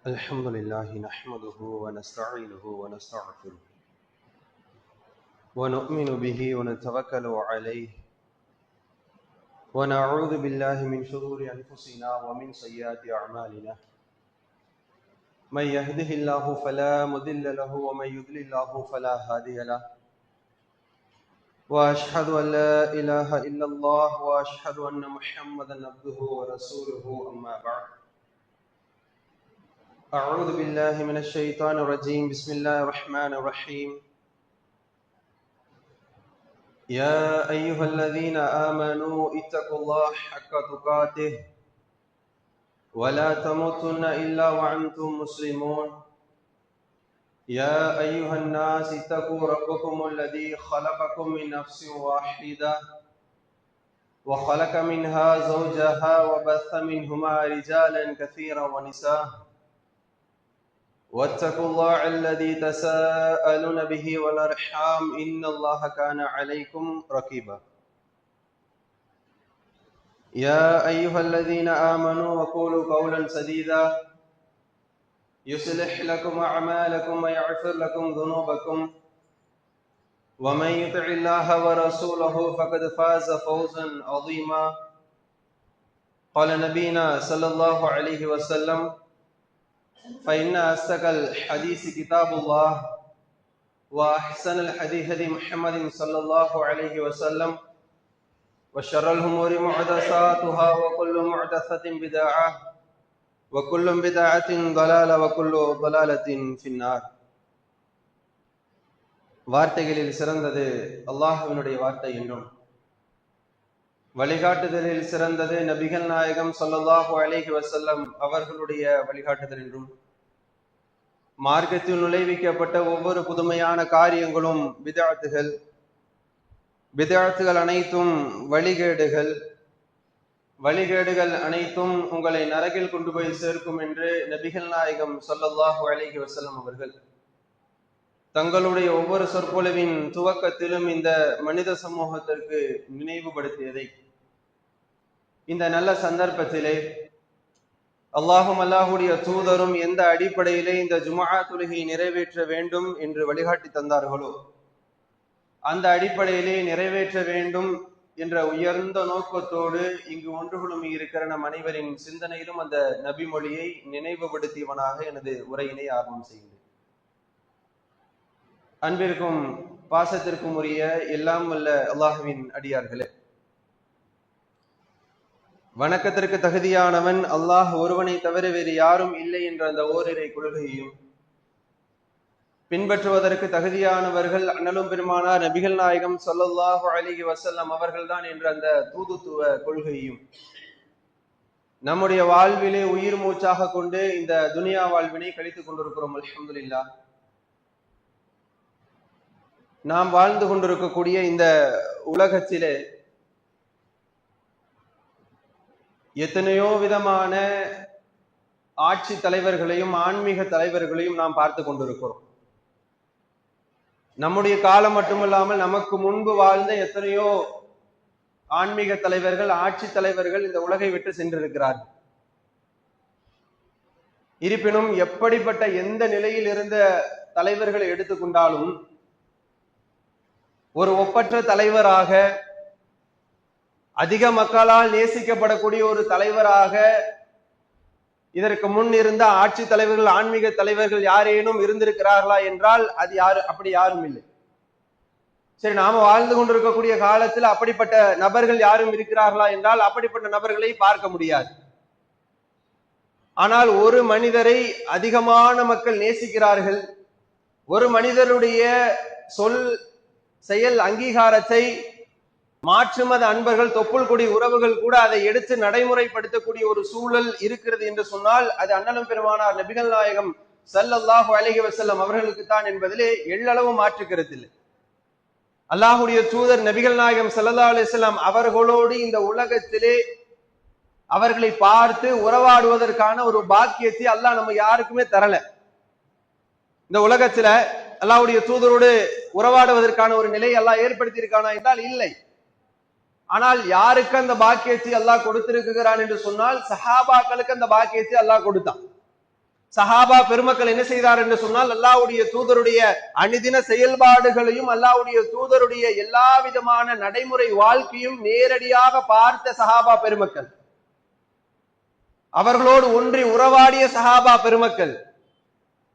الحمد لله نحمده ونستعينه ونستغفره ونؤمن به ونتوكل عليه ونعوذ بالله من شرور أنفسنا ومن سيئات أعمالنا من يهده الله فلا مضل له ومن يضلل الله فلا هادي له وأشهد أن لا إله إلا الله وأشهد أن محمدا عبده ورسوله أما بعد أعوذ بالله من الشيطان الرجيم بسم الله الرحمن الرحيم يا أيها الذين آمنوا اتقوا الله حق تقاته ولا تموتن إلا وأنتم مسلمون يا أيها الناس اتقوا ربكم الذي خلقكم من نفس واحدة وخلق منها زوجها وبث منهما رجالا كثيرا ونساء واتقوا الله الذي تساءلون به والأرحام إن الله كان عليكم رقيبا يا أيها الذين آمنوا وقولوا قولا سديدا يصلح لكم أعمالكم ويغفر لكم ذنوبكم ومن يطع الله ورسوله فقد فاز فوزا عظيما قال نبينا صلى الله عليه وسلم فإن أصدق الحديث كتاب الله وأحسن الحديث هدي محمد صلى الله عليه وسلم وشر الأمور محدثاتها وكل محدثة بدعة وكل بدعة ضلالة وكل ضلالة في النار. வார்த்தைகளில் சிறந்தது அல்லாஹ்வினுடைய வார்த்தை என்றும் வழிகாட்டுதலில் சிறந்தது நபிகள் நாயகம் ஸல்லல்லாஹு அலைஹி வஸல்லம் அவர்களுடைய வழிகாட்டுதல் என்றும் மார்க்கத்தில் நுழைவிக்கப்பட்ட ஒவ்வொரு புதுமையான காரியங்களும் பிதஅத்துகள் அனைத்தும் வழிகேடுகள் அனைத்தும் உங்களை நரகில் கொண்டு போய் சேர்க்கும் என்று நபிகள் நாயகம் ஸல்லல்லாஹு அலைஹி வஸல்லம் அவர்கள் தங்களுடைய ஒவ்வொரு சொற்பொழிவின் துவக்கத்திலும் இந்த மனித சமூகத்திற்கு நினைவுபடுத்தியதை இந்த நல்ல சந்தர்ப்பத்திலே அல்லாஹும் அல்லாஹுடைய தூதரும் எந்த அடிப்படையிலே இந்த ஜும்ஆ தொழுகையை நிறைவேற்ற வேண்டும் என்று வழிகாட்டி தந்தார்களோ அந்த அடிப்படையிலே நிறைவேற்ற வேண்டும் என்ற உயர்ந்த நோக்கத்தோடு இங்கு ஒன்றுகளும் இருக்கிற நம் அனைவரின் சிந்தனையிலும் அந்த நபி மொழியை நினைவுபடுத்தியவனாக எனது உரையினை ஆரம்பம் செய்கிறேன். அன்பிற்கும் பாசத்திற்கும் உரிய எல்லாம் வல்ல அல்லாஹ்வின் அடியார்களே, வணக்கத்திற்கு தகுதியானவன் அல்லாஹ் ஒருவனை தவிர வேறு யாரும் இல்லை என்ற அந்த ஓரிரை கொள்கையையும் பின்பற்றுவதற்கு தகுதியானவர்கள் அண்ணலும் பெருமானார் நபிகள் நாயகம் ஸல்லல்லாஹு அலைஹி வஸல்லம் அவர்கள்தான் என்ற அந்த தூதுத்துவ கொள்கையையும் நம்முடைய வாழ்விலே உயிர் மூச்சாக கொண்டு இந்த துனியா வாழ்வினை கழித்துக் கொண்டிருக்கிறோம். அல்ஹம்துலில்லாஹ். நாம் வாழ்ந்து கொண்டிருக்கக்கூடிய இந்த உலகத்திலே எத்தனையோ விதமான ஆட்சி தலைவர்களையும் ஆன்மீக தலைவர்களையும் நாம் பார்த்து கொண்டிருக்கிறோம். நம்முடைய காலம் மட்டுமல்லாமல் நமக்கு முன்பு வாழ்ந்த எத்தனையோ ஆன்மீக தலைவர்கள், ஆட்சி தலைவர்கள் இந்த உலகை விட்டு சென்றிருக்கிறார்கள். இருப்பினும் எப்படிப்பட்ட எந்த நிலையில் இருந்த தலைவர்களை எடுத்துக்கொண்டாலும் ஒரு ஒப்பற்ற தலைவராக, அதிக மக்களால் நேசிக்கப்படக்கூடிய ஒரு தலைவராக இதற்கு முன் இருந்த ஆட்சி தலைவர்கள், ஆன்மீக தலைவர்கள் யாரேனும் இருந்திருக்கிறார்களா என்றால் அது அப்படி யாரும் இல்லை. சரி, நாம வாழ்ந்து கொண்டிருக்கக்கூடிய காலத்தில் அப்படிப்பட்ட நபர்கள் யாரும் இருக்கிறார்களா என்றால் அப்படிப்பட்ட நபர்களை பார்க்க முடியாது. ஆனால் ஒரு மனிதரை அதிகமான மக்கள் நேசிக்கிறார்கள். ஒரு மனிதருடைய சொல் செயல் அங்கீகாரத்தை மாற்று மத அன்பர்கள், தொப்புள் கொடி உறவுகள் கூட அதை எடுத்து நடைமுறைப்படுத்தக்கூடிய ஒரு சூழல் இருக்கிறது என்று சொன்னால் அது அண்ணலும் பெருமானார் நபிகள் நாயகம் ஸல்லல்லாஹு அலைஹி வஸல்லம் அவர்களுக்கு தான் என்பதிலே எள்ளளவு மாற்று கருத்தில்லை. அல்லாஹுடைய தூதர் நபிகள் நாயகம் ஸல்லல்லாஹு அலைஹி வஸல்லம் அவர்களோடு இந்த உலகத்திலே அவர்களை பார்த்து உறவாடுவதற்கான ஒரு பாக்கியத்தை அல்லாஹ் நம்ம யாருக்குமே தரல. இந்த உலகத்துல அல்லாஹ்வுடைய தூதரோடு உறவாடுவதற்கான ஒரு நிலை அல்லாஹ் ஏற்படுத்தி இருக்கானா என்றால் இல்லை. ஆனால் யாருக்கு அந்த பாக்கியத்தை அல்லாஹ் கொடுத்திருக்கிறான் என்று சொன்னால் சஹாபாக்களுக்கு அந்த பாக்கியத்தை அல்லாஹ் கொடுத்தான். சஹாபா பெருமக்கள் என்ன செய்தார் என்று சொன்னால், அல்லாஹ்வுடைய தூதருடைய அனுதின செயல்பாடுகளையும் அல்லாஹ்வுடைய தூதருடைய எல்லா விதமான நடைமுறை வாழ்க்கையும் நேரடியாக பார்த்த சஹாபா பெருமக்கள், அவர்களோடு ஒன்றி உறவாடிய சஹாபா பெருமக்கள்,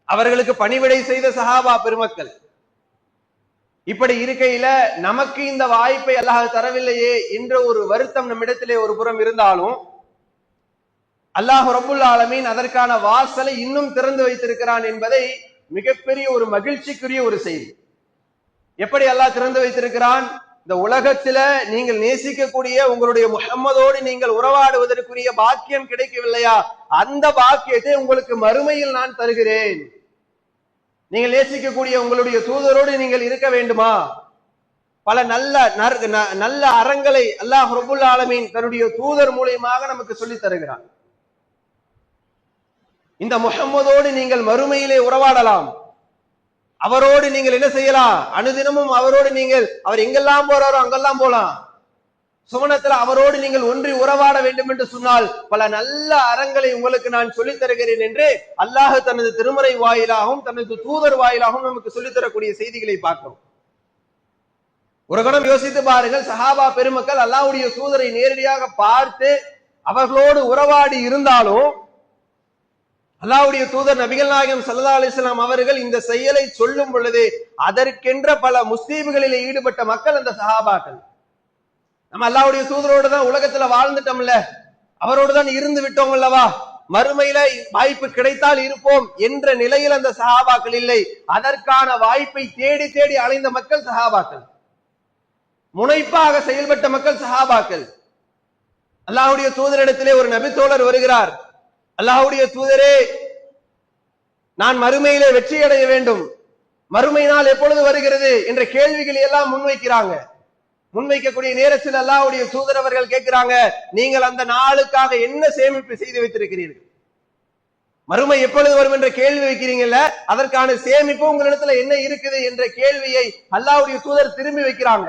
அவர்களுக்கு பணிவிடை செய்த சஹாபா பெருமக்கள். இப்படி இருக்கையில நமக்கு இந்த வாய்ப்பை அல்லாஹ் தரவில்லையே என்ற ஒரு வருத்தம் நம்மிடத்திலே ஒரு புறம் இருந்தாலும், அல்லாஹ் ரப்புல் ஆலமீன் அதற்கான வாசலை இன்னும் திறந்து வைத்திருக்கிறான் என்பதை மிகப்பெரிய ஒரு மகிழ்ச்சிக்குரிய ஒரு செய்தி. எப்படி அல்லாஹ் திறந்து வைத்திருக்கிறான்? இந்த உலகத்துல நீங்கள் நேசிக்கக்கூடிய உங்களுடைய முஹம்மதோடு நீங்கள் உறவாடுவதற்குரிய பாக்கியம் கிடைக்கவில்லையா, அந்த பாக்கியத்தை உங்களுக்கு மறுமையில் நான் தருகிறேன். நீங்கள் நேசிக்கக்கூடிய உங்களுடைய தூதரோடு நீங்கள் இருக்க வேண்டுமா? பல நல்ல அறங்களை அல்லாஹ் ரப்புல் ஆலமீன் தன்னுடைய தூதர் மூலமாக நமக்கு சொல்லி தருகிறான். இந்த முஹம்மதோடு நீங்கள் மறுமையிலே உறவாடலாம். அவரோடு நீங்கள் என்ன செய்யலாம்? அனுதினமும் அவரோடு நீங்கள், அவர் எங்கெல்லாம் போறாரோ அங்கெல்லாம் போலாம். சுவனத்துல அவரோடு நீங்கள் ஒன்றி உறவாட வேண்டும் என்று சொன்னால் பல நல்ல அறங்களை உங்களுக்கு நான் சொல்லித் தருகிறேன் என்று அல்லாஹ் தனது திருமறை வாயிலாகவும் தனது தூதர் வாயிலாகவும் நமக்கு சொல்லித் தரக்கூடிய செய்திகளை பார்க்கிறோம். ஒரு கணம் யோசித்து பாருங்கள், சஹாபா பெருமக்கள் அல்லாஹ்வுடைய தூதரை நேரடியாக பார்த்து அவர்களோடு உறவாடி இருந்தாலும் அல்லாஹ்வுடைய தூதர் நபிகள் நாயகம் ஸல்லல்லாஹு அலைஹி வஸல்லம் அவர்கள் இந்த செயலை சொல்லும் பொழுது அதற்கென்ற பல முஸ்லீம்களிலே ஈடுபட்ட மக்கள் அந்த சஹாபாக்கள். நம்ம அல்லாஹ்வுடைய தூதரோடு தான் உலகத்துல வாழ்ந்துட்டோம்ல, அவரோடு தான் இருந்து விட்டோம் அல்லவா, மறுமையில வாய்ப்பு கிடைத்தால் இருப்போம் என்ற நிலையில் அந்த சஹாபாக்கள் இல்லை. அதற்கான வாய்ப்பை தேடி தேடி அலைந்த மக்கள் சஹாபாக்கள், முனைப்பாக செயல்பட்ட மக்கள் சஹாபாக்கள். அல்லாஹ்வுடைய தூதரிடத்திலே ஒரு நபி தோழர் வருகிறார். அல்லாஹ்வுடைய தூதரே, நான் மறுமையிலே வெற்றி அடைய வேண்டும், மறுமை நாள் எப்பொழுது வருகிறது என்ற கேள்விகளை எல்லாம் முன்வைக்கிறாங்க. முன்வைக்கக்கூடிய நேரத்தில் அல்லாஹ்வுடைய தூதர் அவர்கள் கேட்கிறாங்க, நீங்கள் அந்த நாளுக்காக என்ன சேமிப்பு செய்து வைத்திருக்கிறீர்கள்? மறுமை எப்பொழுது வரும் என்ற கேள்வி வைக்கிறீங்கல்ல, அதற்கான சேமிப்பு உங்களிடத்துல என்ன இருக்குது என்ற கேள்வியை அல்லாஹ்வுடைய தூதர் திரும்பி வைக்கிறாங்க.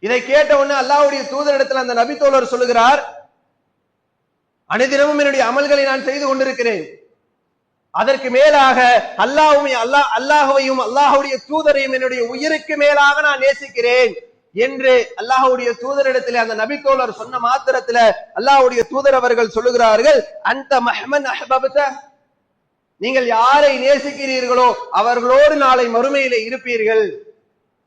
இதை கேட்ட உடனே அல்லாஹ்வுடைய தூதரிடத்தில் அந்த நபி தோழர் சொல்லுகிறார், அனுதினமும் என்னுடைய அமல்களை நான் செய்து கொண்டிருக்கிறேன், அதற்கு மேலாக அல்லாஹ்வையும் அல்லாஹ்வுடைய தூதரையும் என்னுடைய உயிருக்கு மேலாக நான் நேசிக்கிறேன் என்று அல்லாஹ்வுடைய தூதரிடத்தில் அந்த நபி தோழர் சொன்ன மாத்திரத்தில் அல்லாஹ்வுடைய தூதர் அவர்கள் சொல்லுகிறார்கள், அந்த மஹ்மன் அஹ்பப்த, நீங்கள் யாரை நேசிக்கிறீர்களோ அவர்களோடு நாளை மறுமையிலே இருப்பீர்கள்,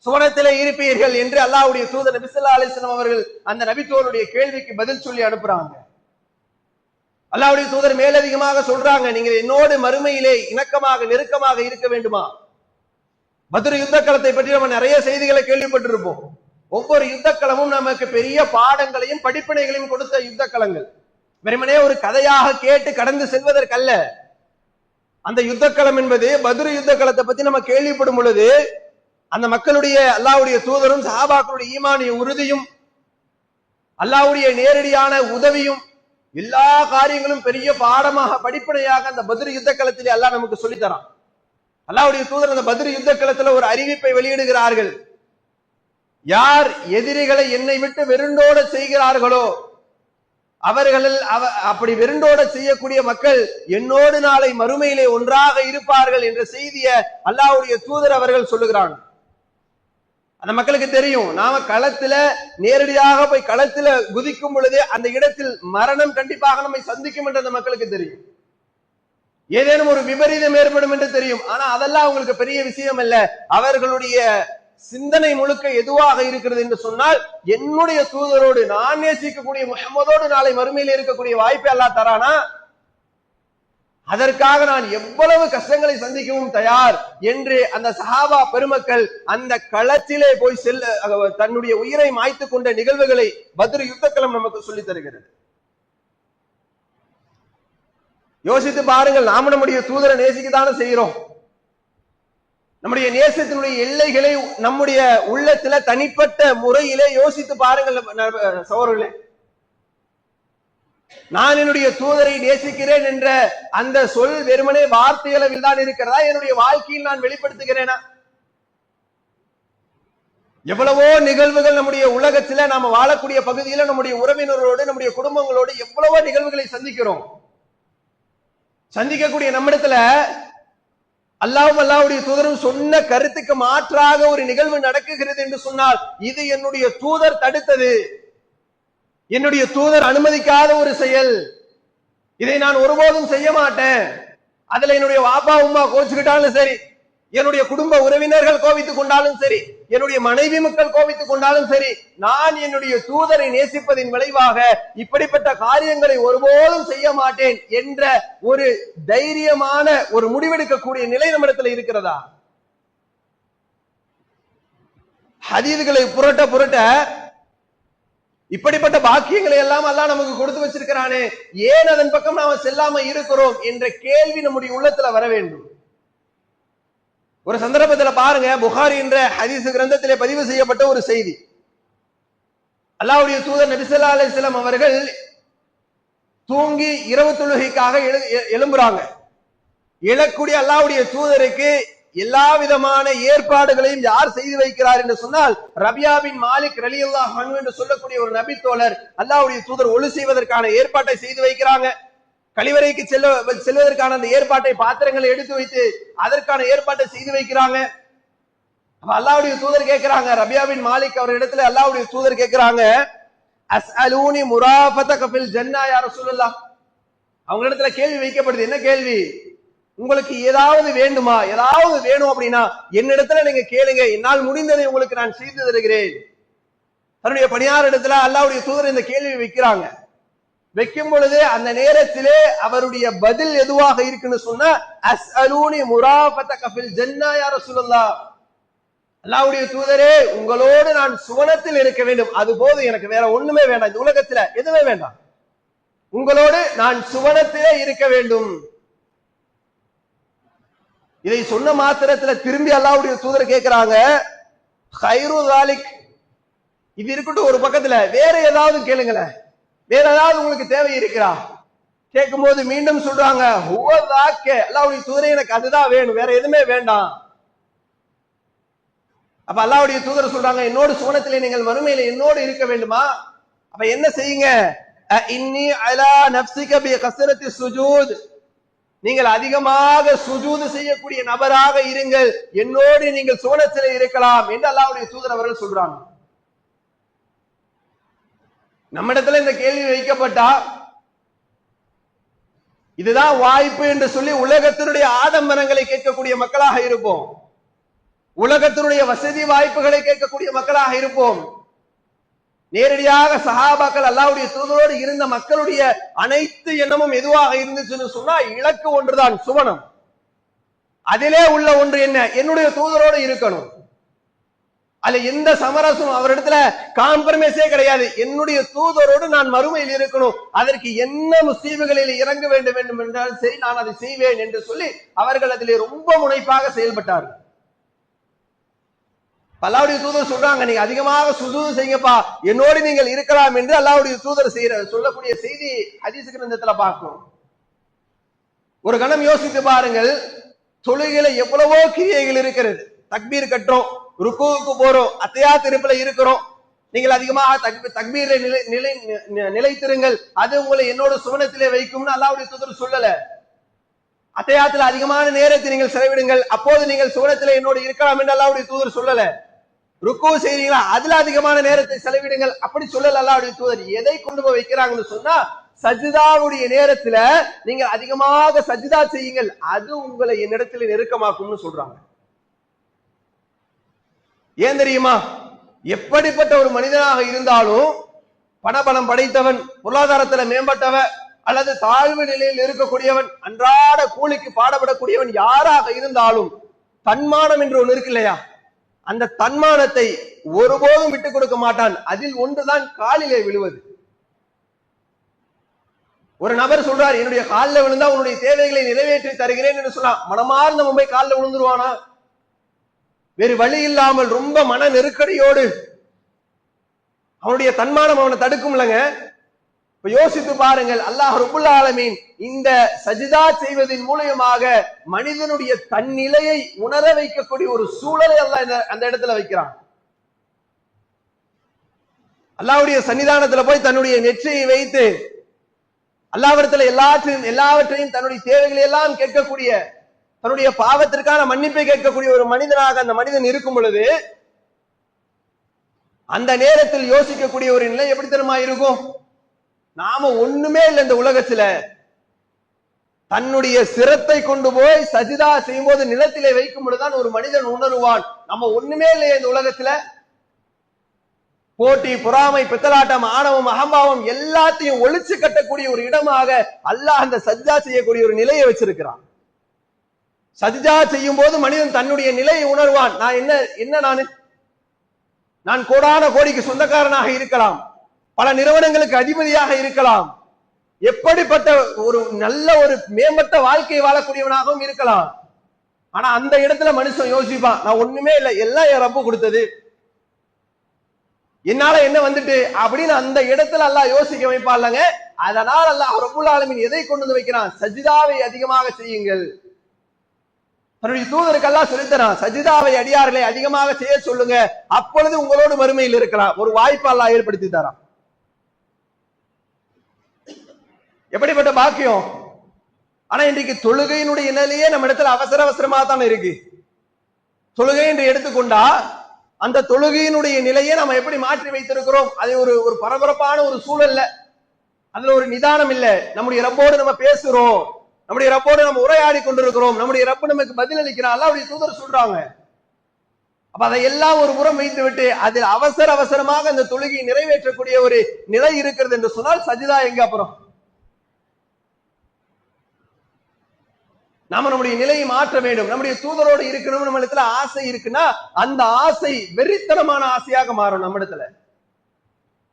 சுவனத்திலே இருப்பீர்கள் என்று அல்லாஹ்வுடைய தூதர் நபி ஸல்லல்லாஹு அலைஹி வஸல்லம் அவர்கள் அந்த நபி தோழருடைய கேள்விக்கு பதில் சொல்லி அனுப்புறாங்க. அல்லாஹ்வுடைய தூதர் மேலதிகமாக சொல்றாங்க, நீங்கள் என்னோடு மறுமையிலே இணக்கமாக நெருக்கமாக இருக்க வேண்டுமா? பத்ர் யுத்த களத்தை பற்றி நம்ம நிறைய செய்திகளை கேள்விப்பட்டிருப்போம். ஒவ்வொரு யுத்த களமும் நமக்கு பெரிய பாடங்களையும் படிப்பினைகளையும் கொடுத்த யுத்த களங்கள். வெறுமனே ஒரு கதையாக கேட்டு கடந்து செல்வதற்கல்ல. அந்த யுத்த களம் என்பது பத்ர் யுத்த களத்தை பத்தி நம்ம கேள்விப்படும் பொழுது அந்த மக்களுடைய அல்லாஹ்வுடைய தூதரும் சஹாபாக்களுடைய ஈமானிய உறுதியும் அல்லாஹ்வுடைய நேரடியான உதவியும் எல்லா காரியங்களும் பெரிய பாடமாக படிப்பனையாக அந்த பத்ர் யுத்த களத்திலே அல்லாஹ் நமக்கு சொல்லி தரான். அல்லாஹ்வுடைய தூதர் அந்த பத்ர் யுத்த களத்துல ஒரு அறிவிப்பை வெளியிடுகிறார்கள், யார் எதிரிகளை என்னை விட்டு வெருண்டோட செய்கிறார்களோ அவர்களில் அப்படி வெருண்டோட செய்யக்கூடிய மக்கள் என்னோடு நாளை மறுமையிலே ஒன்றாக இருப்பார்கள் என்ற செய்தியை அல்லாஹ்வுடைய தூதர் அவர்கள் சொல்லுகிறாங்க. அந்த மக்களுக்கு தெரியும், நாம களத்துல நேரடியாக போய் களத்துல குதிக்கும் பொழுது அந்த இடத்தில் மரணம் கண்டிப்பாக நம்மை சந்திக்கும் என்று அந்த மக்களுக்கு தெரியும். ஏதேனும் ஒரு விபரீதம் ஏற்படும் என்று தெரியும். ஆனா அதெல்லாம் அவங்களுக்கு பெரிய விஷயம் அல்ல. அவர்களுடைய சிந்தனை முழுக்க எதுவாக இருக்கிறது என்று சொன்னால், என்னுடைய தூதரோடு நான் நேசிக்கக்கூடிய முஹம்மதோடு நாளை மறுமையில் இருக்கக்கூடிய வாய்ப்பை அல்லாஹ் தரானா, அதற்காக நான் எவ்வளவு கஷ்டங்களை சந்திக்கவும் தயார் என்று அந்த சஹாபா பெருமக்கள் அந்த களத்திலே போய் தன்னுடைய உயிரை மாய்த்து கொண்ட நிகழ்வுகளை பத்ர் யுத்தக்களம் நமக்கு சொல்லி தருகிறது. யோசித்து பாருங்கள், நாம நம்முடைய தூதரை நேசிக்கத்தானே செய்கிறோம். நம்முடைய நேசத்தினுடைய எல்லைகளை நம்முடைய உள்ளத்துல தனிப்பட்ட முறையிலே யோசித்து பாருங்கள் சகோதரர்களே. நான் என்னுடைய தூதரை நேசிக்கிறேன் என்ற அந்த சொல் வெறுமனே வார்த்தைகளவில் தான் இருக்கிறதா, என்னுடைய வாழ்க்கையில் நான் வெளிப்படுத்துகிறேனா? எவ்வளவோ நிகழ்வுகள் நம்முடைய உலகத்துல நாம வாழக்கூடிய பகுதியில நம்முடைய உறவினரோடு நம்முடைய குடும்பங்களோடு எவ்வளவோ நிகழ்வுகளை சந்திக்கிறோம். சந்திக்கக்கூடிய நம்மிடத்துல அல்லாஹ்வும் அல்லாஹ்வுடைய தூதரும் சொன்ன கருத்துக்கு மாற்றாக ஒரு நிகழ்வு நடக்குகிறது என்று சொன்னால் இது என்னுடைய தூதர் தடுத்தது, என்னுடைய தூதர் அனுமதிக்காத ஒரு செயல், இதை நான் ஒருபோதும் செய்ய மாட்டேன். அதுல என்னுடைய வாப்பா உம்மா கோச்சுக்கிட்டாலும் சரி, என்னுடைய குடும்ப உறவினர்கள் கோபித்துக் கொண்டாலும் சரி, என்னுடைய மனைவி மக்கள் கோபித்துக் கொண்டாலும் சரி, நான் என்னுடைய தூதரை நேசிப்பதின் விளைவாக இப்படிப்பட்ட காரியங்களை ஒருபோதும் செய்ய மாட்டேன் என்ற ஒரு தைரியமான ஒரு முடிவெடுக்கக்கூடிய நிலை நம்மிடத்தில் இருக்கிறதா? ஹதீதுகளை புரட்ட புரட்ட இப்படிப்பட்ட பாக்கியங்களை எல்லாம் அல்லாஹ் நமக்கு கொடுத்து வச்சிருக்கிறானே, ஏன் அதன் பக்கம் நாம செல்லாம இருக்கிறோம் என்ற கேள்வி நம்முடைய உள்ளத்துல வர வேண்டும். ஒரு சந்தர்ப்பத்தில் பாருங்க, புகாரி என்ற ஹதீஸ் கிரந்தத்திலே பதிவு செய்யப்பட்ட ஒரு செய்தி. அல்லாஹ்வுடைய தூதர் நபி ஸல்லல்லாஹு அலைஹி வஸல்லம் அவர்கள் தூங்கி இரவு தொழுகைக்காக எழும்புறாங்க. எழக்கூடிய அல்லாஹ்வுடைய தூதருக்கு எல்லா விதமான ஏற்பாடுகளையும் யார் செய்து வைக்கிறார் என்று சொன்னால், ரபியா பின் மாலிக் ரலியல்லாஹு அன்ஹு என்று சொல்லக்கூடிய ஒரு நபி தோழர் அல்லாஹ்வுடைய தூதர் ஒளி செய்வதற்கான ஏற்பாட்டை செய்து வைக்கிறாங்க. கழிவறைக்கு செல்வதற்கான அந்த ஏற்பாட்டை, பாத்திரங்களை எடுத்து வைத்து அதற்கான ஏற்பாட்டை செய்து வைக்கிறாங்க. அல்லாஹ்வுடைய தூதர் கேட்கிறாங்க, ரபியா பின் மாலிக் அவர் இடத்துல அல்லாஹ்வுடைய தூதர் கேட்கிறாங்க, அஸ்அலூனி முராஃபதக ஃபில் ஜன்னah யா ரசூலுல்லாஹ். அவங்க இடத்துல கேள்வி வைக்கப்படுது. என்ன கேள்வி? உங்களுக்கு ஏதாவது வேண்டுமா, ஏதாவது வேணும் அப்படின்னா என்னிடத்துல நீங்க கேளுங்க, என்னால் முடிந்ததை உங்களுக்கு நான் செய்து தருகிறேன். தன்னுடைய பணியார் இடத்துல அல்லாஹ்வுடைய தூதர் இந்த கேள்வி வைக்கிறாங்க. வைக்கும் பொழுது அந்த நேரத்திலே அவருடைய பதில் எதுவாக இருக்குன்னு சொன்னா, அஸ்அலூனி முராஃபதக ஃபில் ஜன்னah யா ரசூலுல்லாஹ். அல்லாஹ்வுடைய தூதரே, உங்களோடு நான் சுவனத்தில் இருக்க வேண்டும், அது போதும், எனக்கு வேற ஒண்ணுமே வேண்டாம், இந்த உலகத்துல எதுவுமே வேண்டாம், உங்களோடு நான் சுவனத்திலே இருக்க வேண்டும். இதை சொன்ன மாத்திரத்துல திரும்பி அல்லாஹ்வுடைய தூதர் கேட்கிறாங்க, கைரு தாலிக், இது இருக்கட்டும் ஒரு பக்கத்துல, வேற ஏதாவது கேளுங்களேன், வேற ஏதாவது உங்களுக்கு தேவை இருக்கிறா? கேட்கும் போது மீண்டும் சொல்றாங்க, அல்லாஹ்வுடைய தூதரே, எனக்கு அதுதான் வேணும், வேற எதுவுமே வேண்டாம். அப்ப அல்லாஹ்வுடைய தூதர் சொல்றாங்க, என்னோடு சுவனத்திலே நீங்கள் மறுமையில என்னோடு இருக்க வேண்டுமா? அப்ப என்ன செய்யுங்க, இன்னி அலா நஃப்ஸிக பி கஸ்ரத்தி சுஜூத், நீங்கள் அதிகமாக சுஜூது செய்யக்கூடிய நபராக இருங்கள், என்னோடு நீங்கள் சுவனத்திலே இருக்கலாம் என்று அல்லாஹ்வுடைய தூதர் அவர்கள் சொல்றாங்க. நம்மிடத்துல இந்த கேள்வி வைக்கப்பட்டா, இதுதான் வாய்ப்பு என்று சொல்லி உலகத்தினுடைய ஆடம்பரங்களை கேட்கக்கூடிய மக்களாக இருப்போம், உலகத்தினுடைய வசதி வாய்ப்புகளை கேட்கக்கூடிய மக்களாக இருப்போம். நேரடியாக சஹாபாக்கள் அல்லாஹ்வுடைய தூதரோடு இருந்த மக்களுடைய அனைத்து எண்ணமும் எதுவாக இருந்துச்சுன்னு சொன்னா, இலக்கு ஒன்றுதான், சுவனம். அதிலே உள்ள ஒன்று என்ன? என்னுடைய தூதரோடு இருக்கணும். அதுல எந்த சமரசம் அவரிடத்துல காம்ப்ரமைஸே கிடையாது. என்னுடைய தூதரோடு நான் மறுமையில் இருக்கணும், அதற்கு என்ன முஸ்லீம்களில் இறங்க வேண்டும் என்றாலும் சரி, நான் அதை செய்வேன் என்று சொல்லி அவர்கள் அதிலே ரொம்ப முனைப்பாக செயல்பட்டார்கள். அல்லாஹ்வுடைய தூதர் சொல்றாங்க, நீங்க அதிகமாக சுஜூது செய்யுங்கப்பா, என்னோடு நீங்கள் இருக்கலாம் என்று அல்லாஹ்வுடைய தூதர் சொல்லக்கூடிய செய்தி ஹதீஸ் கிரந்தத்துல பார்க்கிறோம். ஒரு கணம் யோசித்து பாருங்கள், தொழுகையில எவ்வளவோ கிரியைகள் இருக்கிறது. தக்பீர் கட்டுறோம், ருக்குவுக்கு போறோம், அத்தஹியாத் இருப்புல இருக்கிறோம், நீங்கள் அதிகமாக தக்பீரை நிலைத்திருங்கள், அது உங்களை என்னோட சுவனத்திலே வைக்கும்னு அல்லாஹ்வுடைய தூதர் சொல்லல. அத்தஹியாத்துல அதிகமான நேரத்தை நீங்கள் செலவிடுங்கள், அப்போது நீங்கள் சுவனத்திலே என்னோடு இருக்கலாம் என்று அல்லாஹ்வுடைய தூதர் சொல்லல. ருக்கு செய்றீங்களா, அதுல அதிகமான நேரத்தை செலவிடுங்கள், அப்படி சொல்லல அல்லாஹ்வுடைய தூதர். எதை கொண்டு போய் வைக்கிறாங்கன்னு சொன்னா, சஜ்தாவுடைய நேரத்துல நீங்க அதிகமாக சஜ்தா செய்யுங்கள், அது உங்களை என்னிடத்துல நெருக்கமாக்கும்னு சொல்றாங்க. ஏன் தெரியுமா? எப்படிப்பட்ட ஒரு மனிதனாக இருந்தாலும், பணபலம் படைத்தவன், பொருளாதாரத்துல மேம்பட்டவன் அல்லது தாழ்வு நிலையில் இருக்கக்கூடியவன், அன்றாட கூலிக்கு பாடப்படக்கூடியவன் யாராக இருந்தாலும் தன்மானம் என்று ஒன்று இருக்கு இல்லையா, அந்த தன்மானத்தை ஒருபோதும் விட்டுக் கொடுக்க மாட்டான். அதில் ஒன்றுதான் காலிலே விழுவது. ஒரு நபர் சொல்றார், என்னுடைய காலில் விழுந்தா உன்னுடைய தேவைகளை நிறைவேற்றி தருகிறேன் என்று சொன்னா, மனமார்ந்த மும்பை காலில் விழுந்துருவானா? வேறு வழி இல்லாமல் ரொம்ப மன நெருக்கடியோடு அவனுடைய தன்மானம் அவனை தடுக்கும் இல்லங்க. இப்ப யோசித்து பாருங்கள், அல்லாஹ் ரப்புல் ஆலமீன் இந்த சஜிதா செய்வதன் மூலமாக மனிதனுடைய தன்னிலையை உணர வைக்கக்கூடிய ஒரு சூழலை அல்லாஹ் அந்த இடத்துல வைக்கிறான். அல்லாஹ்வுடைய சன்னிதானத்துல போய் தன்னுடைய நெற்றியை வைத்து அல்லாஹ்விடத்துல எல்லாவற்றையும் தன்னுடைய தேவைகளை எல்லாம் கேட்கக்கூடிய, தன்னுடைய பாவத்திற்கான மன்னிப்பை கேட்கக்கூடிய ஒரு மனிதனாக அந்த மனிதன் இருக்கும் பொழுது அந்த நேரத்தில் யோசிக்கக்கூடிய ஒரு நிலை எப்படி தெரியுமா இருக்கும்? நாம ஒண்ணுமே இல்லை இந்த உலகத்துல, தன்னுடைய சிரத்தை கொண்டு போய் சஜிதா செய்யும் போது நிலத்திலே வைக்கும் பொழுதுதான் ஒரு மனிதன் உணருவான், நம்ம ஒண்ணுமே இல்லையே இந்த உலகத்துல. போட்டி, பொறாமை, பித்தலாட்டம், ஆணவம், அகம்பாவம் எல்லாத்தையும் ஒழிச்சு கட்டக்கூடிய ஒரு இடமாக அல்லாஹ் அந்த சஜ்ஜா செய்யக்கூடிய ஒரு நிலையை வச்சிருக்கிறான். சஜ்ஜா செய்யும் போது மனிதன் தன்னுடைய நிலையை உணர்வான். நான் என்ன நான் கோடான கோடிக்கு சொந்தக்காரனாக இருக்கலாம், பல நிறுவனங்களுக்கு அதிபதியாக இருக்கலாம், எப்படிப்பட்ட ஒரு நல்ல ஒரு மேம்பட்ட வாழ்க்கையை வாழக்கூடியவனாகவும் இருக்கலாம். ஆனா அந்த இடத்துல மனுஷன் யோசிப்பான், நான் ஒண்ணுமே இல்லை, எல்லாம் என் ரப்பு கொடுத்தது, என்னால என்ன வந்துட்டு அப்படின்னு அந்த இடத்துல அல்லாஹ் யோசிக்க வைப்பாங்க. அதனால் அல்லாஹ் ரப்புல் ஆலமீன் எதை கொண்டு வந்து வைக்கிறான்? சஜிதாவை அதிகமாக செய்யுங்கள். தன்னுடைய தூதருக்கு அல்லாஹ் சொல்லித்தரான், சஜிதாவை அடியார்களை அதிகமாக செய்ய சொல்லுங்க, அப்பொழுது உங்களோடு மறுமையில் இருக்கலாம். ஒரு வாய்ப்பு அல்லாஹ் ஏற்படுத்தி தரான். எப்படிப்பட்ட பாக்கியம்! ஆனா இன்றைக்கு தொழுகையினுடைய நிலையே நம்ம இடத்துல அவசரமா தான் இருக்கு. தொழுகை என்று எடுத்துக்கொண்டா அந்த தொழுகையினுடைய நிலையை நம்ம எப்படி மாற்றி வைத்திருக்கிறோம்? அது ஒரு பரபரப்பான ஒரு சூழல்ல, அதுல ஒரு நிதானம் இல்ல. நம்முடைய ரப்போடு நம்ம பேசுறோம், நம்முடைய ரப்போடு நம்ம உரையாடி கொண்டிருக்கிறோம், நம்முடைய ரப்பு நமக்கு பதில் அளிக்கிறான், அல்லாஹ்வுடைய தூதர் சொல்றாங்க. அப்ப அதையெல்லாம் ஒரு புறம் வைத்து விட்டு அதில் அவசரமாக அந்த தொழுகையை நிறைவேற்றக்கூடிய ஒரு நிலை இருக்கிறது என்று சொன்னால் சஜிதா எங்க? அப்புறம் நாம நம்முடைய நிலையை மாற்ற வேண்டும். நம்முடைய தூதரோடு இருக்கணும், நம்ம இடத்துல ஆசை இருக்குன்னா அந்த ஆசை வெறித்தனமான ஆசையாக மாறும். நம்ம இடத்துல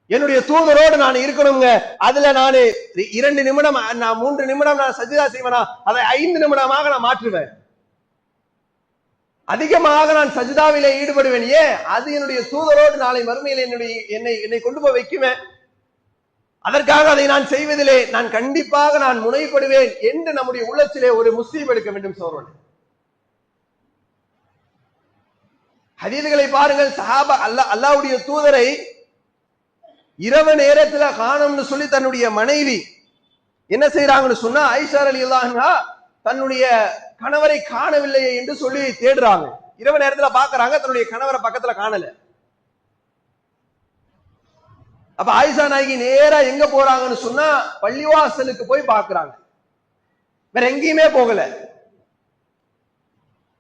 என்னுடைய தூதரோடு நான் இருக்கணுங்க, அதுல நான் 2 நிமிடம், நான் 3 நிமிடம் நான் சஜிதா செய்வேனா, அதை 5 நிமிடமாக நான் மாற்றுவேன், அதிகமாக நான் சஜிதாவிலே ஈடுபடுவேன். ஏன்? அது என்னுடைய தூதரோடு நாளை மறுமையில் என்னை கொண்டு போய் வைக்குவேன். அதற்காக அதை நான் செய்வதிலே நான் கண்டிப்பாக நான் முனைப்படுவேன் என்று நம்முடைய உள்ளத்திலே ஒரு முஸ்லீம் எடுக்க வேண்டும். சோழன் ஹதீதுகளை பாருங்கள். சஹாபா அல்லாஹ்வுடைய தூதரை இரவு நேரத்துல காணும்னு சொல்லி தன்னுடைய மனைவி என்ன செய்யறாங்கன்னு சொன்னா, ஆயிஷா ரலியல்லாஹு அன்ஹா தன்னுடைய கணவரை காணவில்லையே என்று சொல்லி தேடுறாங்க. இரவு நேரத்துல பாக்குறாங்க, தன்னுடைய கணவரை பக்கத்துல காணல. அப்ப ஆயிஷா நாயகி நேரா எங்க போறாங்கன்னு சொன்னா பள்ளிவாசலுக்கு போய் பாக்குறாங்க, வேற எங்கேயுமே போகல.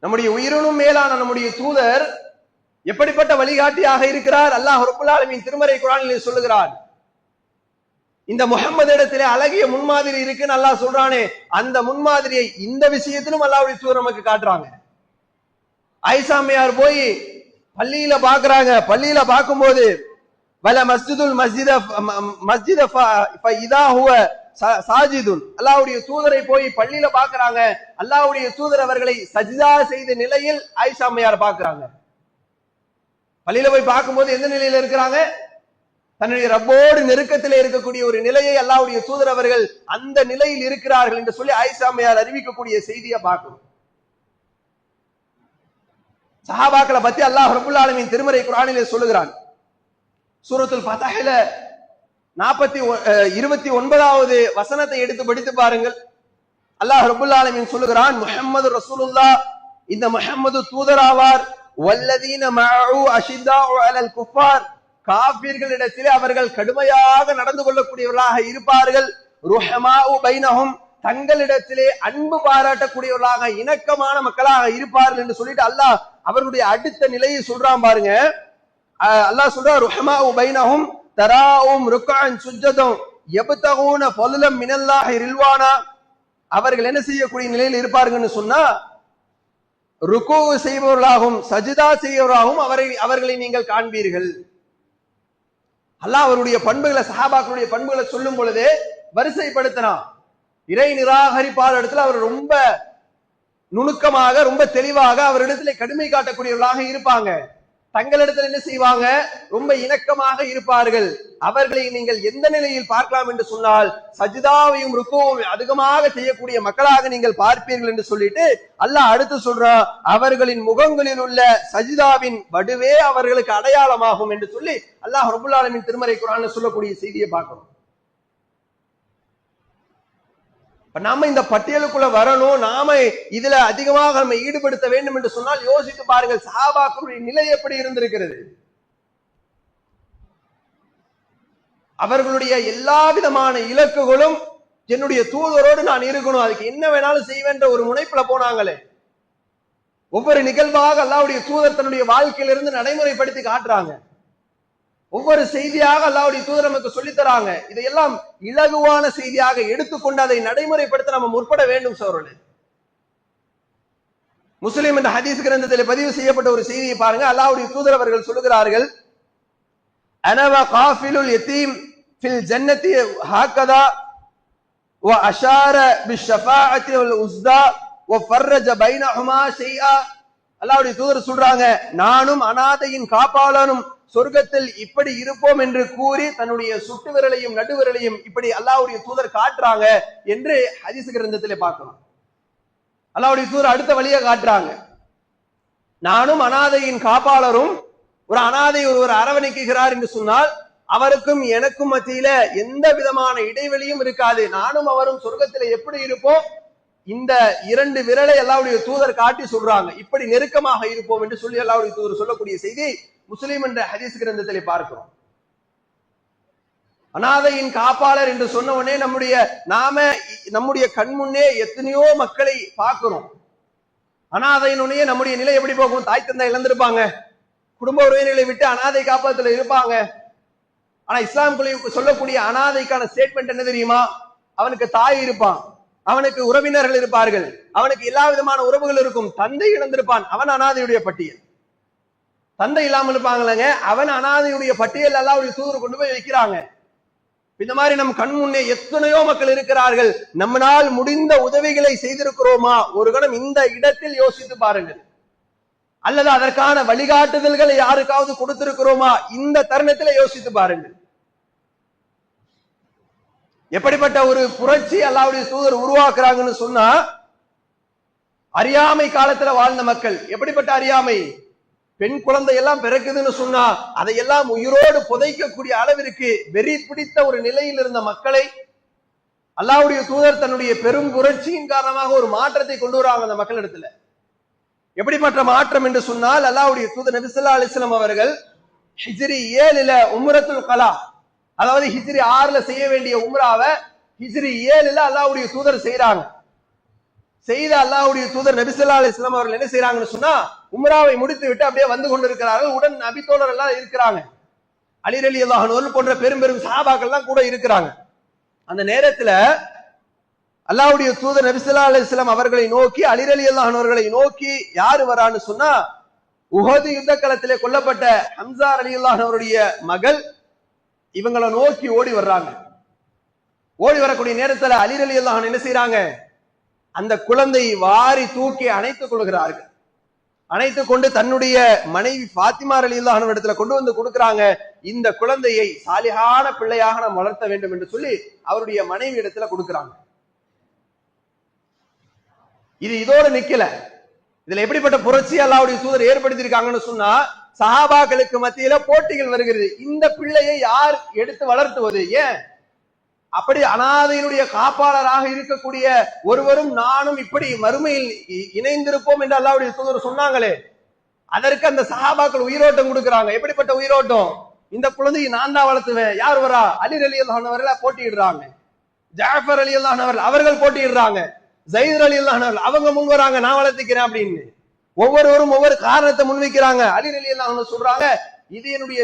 நம்முடைய உயிரினும் மேலான நம்முடைய தூதர் எப்படிப்பட்ட வழிகாட்டியாக இருக்கிறார்? அல்லாஹ் ரப்புல் ஆலமீன் திருமறை குர்ஆனிலே சொல்லுகிறார், இந்த முஹம்மது இடத்திலே அழகிய முன்மாதிரி இருக்குன்னு அல்லாஹ் சொல்றானே, அந்த முன்மாதிரியை இந்த விஷயத்திலும் அல்லாஹ்வுடைய தூதர் நமக்கு காட்டுறாங்க. ஆயிஷா அம்மையார் போய் பள்ளியில பாக்குறாங்க. பள்ளியில பார்க்கும்போது வல மஸ்ஜிதுல் மஸ்ஜித ஃபஇதா ஹுவ சாஜிதுன், அல்லாஹ்வுடைய தூதரை போய் பள்ளியில பாக்குறாங்க. அல்லாஹ்வுடைய தூதர் அவர்களை சஜிதா செய்த நிலையில் ஆயிஷா அம்மையார் பாக்குறாங்க. பள்ளியில போய் பார்க்கும்போது எந்த நிலையில இருக்கிறாங்க? தன்னுடைய ரப்போடு நெருக்கத்திலே இருக்கக்கூடிய ஒரு நிலையை அல்லாஹ்வுடைய தூதர் அவர்கள் அந்த நிலையில் இருக்கிறார்கள் என்று சொல்லி ஆயிஷா அம்மையார் அறிவிக்கக்கூடிய செய்தியை பார்க்கணும். சஹாபாக்களை பத்தி அல்லாஹ் ரப்புல் ஆலமீன் திருமறை குர்ஆனிலே சொல்லுகிறான். சூரத்துல் ஃபத்ஹ்ல 29வது வசனத்தை எடுத்து படித்து பாருங்கள். அல்லாஹ் ரப்புல் ஆலமீன் சொல்லுகிறான், முஹம்மது ரசூலுல்லாஹ், இந்த முஹம்மது தூதராவார். வல்லதீன மஅஹு அஷித்தாஉ அலல் குஃபார், காஃபிர்களிடத்திலே அவர்கள் கடுமையாக நடந்து கொள்ளக்கூடியவர்களாக இருப்பார்கள். ருஹமாஉ பைனஹும், தங்களிடத்திலே அன்பு பாராட்டக்கூடியவர்களாக இணக்கமான மக்களாக இருப்பார்கள் என்று சொல்லிட்டு அல்லாஹ் அவர்களுடைய அடுத்த நிலையை சொல்றான் பாருங்க. அல்லாஹ் சொல்றார், ருஹமாஉ பைனஹும் தராஉம் ருக்அன் சுஜ்ஜதும் யப்தகூன ஃபضலம் மினல்லாஹி ரில்வானா, அவர்கள் என்ன செய்யக்கூடிய நிலையில் இருப்பார்கள்னு சொன்னா ருக்கு செய்பவர்களாகவும் சஜிதா செய்பவர்களாகவும் அவர்களை நீங்கள் காண்பீர்கள். அல்லாஹ் அவருடைய பண்புகளை, சஹாபாக்களுடைய பண்புகளை சொல்லும் பொழுதே வரிசைப்படுத்தினான். இறை நிராகரிப்பாளர் இடத்துல அவர் ரொம்ப நுணுக்கமாக, ரொம்ப தெளிவாக அவரிடத்துல கடுமை காட்டக்கூடியவர்களாக இருப்பாங்க. தங்களிடத்தில் என்ன செய்வாங்க? ரொம்ப இணக்கமாக இருப்பார்கள். அவர்களை நீங்கள் எந்த நிலையில் பார்க்கலாம் என்று சொன்னால் சஜிதாவையும் ருக்குவையும் அதிகமாக செய்யக்கூடிய மக்களாக நீங்கள் பார்ப்பீர்கள் என்று சொல்லிட்டு அல்லாஹ் அடுத்து சொல்றான், அவர்களின் முகங்களில் உள்ள சஜிதாவின் வடுவே அவர்களுக்கு அடையாளமாகும் என்று சொல்லி அல்லாஹ் ரப்புல் ஆலமீன் திருமறை குர்ஆன்ல சொல்லக்கூடிய செய்தியை பார்க்கணும். நாம இந்த பட்டியலுக்குள்ள வரணும், நாம இதுல அதிகமாக நம்ம ஈடுபடுத்த வேண்டும் என்று சொன்னால் யோசித்து பாருங்கள், சஹாபாக்களுடைய நிலை எப்படி இருந்திருக்கிறது. அவர்களுடைய எல்லா விதமான இலக்குகளும் என்னுடைய தூதரோடு நான் இருக்கணும், அதுக்கு என்ன வேணாலும் செய்வேன்ற ஒரு முனைப்புல போனாங்களே. ஒவ்வொரு நிகழ்வாக அல்லாஹ்வுடைய தூதர் தன்னுடைய வாழ்க்கையிலிருந்து நடைமுறைப்படுத்தி காட்டுறாங்க. ஒவ்வொரு செய்தியாக அல்லாஹ்வுடைய தூதர் நமக்கு சொல்லித் தராங்க. இதையெல்லாம் இலகுவான செய்தியாக எடுத்துக்கொண்டு அதை நடைமுறைப்படுத்த நம்ம முற்பட வேண்டும் சோழர்களே. முஸ்லிம் என்ற ஹதீஸ் கிரந்தத்தில் பதிவு செய்யப்பட்ட ஒரு செய்தியை பாருங்க. அல்லாஹ்வுடைய தூதர் அவர்கள் சொல்லுகிறார்கள், அனவ காஃபிலுல் யதீம் ஃபில் ஜன்னதி ஹாகதா வ அஷார பிஷ்ஷஃபாஅத்தி வல் உஸ்தா வ ஃபர்ரஜ பைனஹுமா ஷைஆ. அல்லாஹ்வுடைய தூதர் சொல்றாங்க, நானும் அனாதையின் காப்பாளனும் சொர்க்கத்தில் இப்படி இருப்போம் என்று கூறி தன்னுடைய சுட்டு விரலையும் நடுவிரலையும் இப்படி அல்லாஹ்வுடைய தூதர் காட்டுறாங்க என்று ஹதீஸ் கிரந்தத்திலே பார்க்கிறோம். அல்லாஹ்வுடைய தூதர் அடுத்த வழியை காட்டுறாங்க, நானும் அனாதையின் காப்பாளரும். ஒரு அனாதை ஒருவர் அரவணைக்குகிறார் என்று சொன்னால் அவருக்கும் எனக்கும் மத்தியில எந்த விதமான இடைவெளியும் இருக்காது. நானும் அவரும் சொர்க்கத்தில் எப்படி இருப்போம், இந்த இரண்டு விரலை அல்லாஹ்வுடைய தூதர் காட்டி சொல்றாங்க, இப்படி நெருக்கமாக இருப்போம் என்று சொல்லி அல்லாஹ்வுடைய தூதர் சொல்லக்கூடிய செய்தி முஸ்லிம் என்ற ஹதீஸ் கிரந்தத்திலே பார்க்கிறோம். அனாதையின் காப்பாளர் என்று சொன்ன உடனே நம்முடைய கண்முன்னே எத்தனையோ மக்களை பார்க்கிறோம். அனாதையினுடைய நம்முடைய நிலை எப்படி போகும்? தாய் தந்தை இழந்திருப்பாங்க, குடும்ப உறவினர்களை விட்டு அனாதை காப்பகத்துல இருப்பாங்க. ஆனா இஸ்லாம் சொல்லக்கூடிய அனாதைக்கான ஸ்டேட்மெண்ட் என்ன தெரியுமா? அவனுக்கு தாய் இருப்பான், அவனுக்கு உறவினர்கள் இருப்பார்கள், அவனுக்கு எல்லா விதமான உறவுகள் இருக்கும், தந்தை இழந்திருப்பான், அவன் அனாதையுடைய பட்டியல். தந்தை இல்லாமல் இருப்பாங்களங்க, அவன் அனாதையுடைய பட்டியல் அல்லாஹ்வுடைய தூதர் கொண்டு போய் வைக்கிறாங்க. இந்த மாதிரி நம் கண் முன்னே எத்தனையோ மக்கள் இருக்கிறார்கள். நம்மளால் முடிந்த உதவிகளை செய்திருக்கிறோமா? ஒரு கணம் இந்த இடத்தில் யோசித்து பாருங்கள். அல்லது அதற்கான வழிகாட்டுதல்களை யாருக்காவது கொடுத்திருக்கிறோமா? இந்த தருணத்தில் யோசித்து பாருங்கள். எப்படிப்பட்ட ஒரு புரட்சி அல்லாஹ்வுடைய தூதர் உருவாக்குறாங்கன்னு சொன்னா, அறியாமை காலத்துல வாழ்ந்த மக்கள். எப்படிப்பட்ட அறியாமை? பெண் குழந்தை எல்லாம் பிறக்குதுன்னு சொன்னா அதையெல்லாம் உயிரோடு புதைக்கக்கூடிய அளவிற்கு வெறி பிடித்த ஒரு நிலையில் இருந்த மக்களை அல்லாஹ்வுடைய தூதர் தன்னுடைய பெரும் புரட்சியின் காரணமாக ஒரு மாற்றத்தை கொண்டு வராங்க அந்த மக்களிடத்துல. எப்படிப்பட்ட மாற்றம் என்று சொன்னால், அல்லாஹ்வுடைய தூதர் நபி ஸல்லல்லாஹு அலைஹி வஸல்லம் அவர்கள் ஹிஜ்ரி 7ல உம்ரத்துல் கலா, அதாவது ஹிஜ்ரி 6ல செய்ய வேண்டிய உம்ராவை ஹிஜ்ரி 7ல அல்லாஹ்வுடைய தூதர் செய்யறாங்க. செய்த அல்லாஹ்வுடைய தூதர் நபி ஸல்லல்லாஹு அலைஹி வஸல்லம் அவர்கள் என்ன செய்யறாங்கன்னு சொன்னா, உம்ராவை முடித்து விட்டு அப்படியே வந்து கொண்டிருக்கிறார்கள். உடன் நபி தோழர் எல்லாம் இருக்கிறாங்க, அலி ரலியல்லாஹு அன்ஹு போன்ற பெரும் பெரும் சஹாபாக்கள் எல்லாம் கூட இருக்கிறாங்க. அந்த நேரத்துல அல்லாஹ்வுடைய தூதர் நபி ஸல்லல்லாஹு அலைஹி வஸல்லம் அவர்களை நோக்கி, அலி ரலியல்லாஹு அன்ஹு அவர்களை நோக்கி யாரு வரான்னு சொன்னா, உஹது யுத்த களத்திலே கொல்லப்பட்ட ஹம்ஸா ரலியல்லாஹு அவருடைய மகள் இவங்களை நோக்கி ஓடி வர்றாங்க. ஓடி வரக்கூடிய நேரத்துல அலி ரலியல்லாஹு அன்ஹு என்ன செய்யறாங்க, அந்த குழந்தையை வாரி தூக்கி அணைத்துக் கொள்கிறார்கள். அணைத்துக் கொண்டு தன்னுடைய மனைவி ஃபாத்திமா ரலியல்லாஹு அன்ஹா இடத்துல கொண்டு வந்து கொடுக்கிறாங்க. இந்த குழந்தையை சாலிஹான பிள்ளையாக நாம் வளர்த்த வேண்டும் என்று சொல்லி அவருடைய மனைவி இடத்துல கொடுக்கிறாங்க. இது இதோடு நிக்கல. இதுல எப்படிப்பட்ட புரட்சி அல்லாஹ்வுடைய தூதர் ஏற்படுத்தியிருக்காங்கன்னு சொன்னா, சஹாபாக்களுக்கு மத்தியில போட்டிகள் வருகிறது. இந்த பிள்ளையை யார் எடுத்து வளர்த்துவது? ஏன் அப்படி அனாதையினுடைய காப்பாளராக இருக்கக்கூடிய ஒருவரும் நானும் இப்படி மறுமையில் இணைந்திருப்போம் என்று அல்லாஹ்வுடைய தூதர் சொன்னாங்களே, அதற்கு அந்த சஹாபாக்கள் உயிரோட்டம் கொடுக்கிறாங்க. எப்படிப்பட்ட உயிரோட்டம்? இந்த குழந்தையை நான் தான் வளர்த்துவேன். யார் வரா? அலி ரலியல்லாஹு அன்ஹு அவர்கள் போட்டியிடுறாங்க, ஜாஃபர் ரலியல்லாஹு அன்ஹு அவர்கள் போட்டியிடுறாங்க, ஸைத் ரலியல்லாஹு அன்ஹு அவங்க முன் வராங்க, நான் வளர்த்திக்கிறேன் அப்படின்னு. ஒவ்வொருவரும் ஒவ்வொரு காரணத்தை முன்வைக்கிறாங்க. அலி ரலியல்லாஹு அன்ஹு சொல்றாங்க, இது என்னுடைய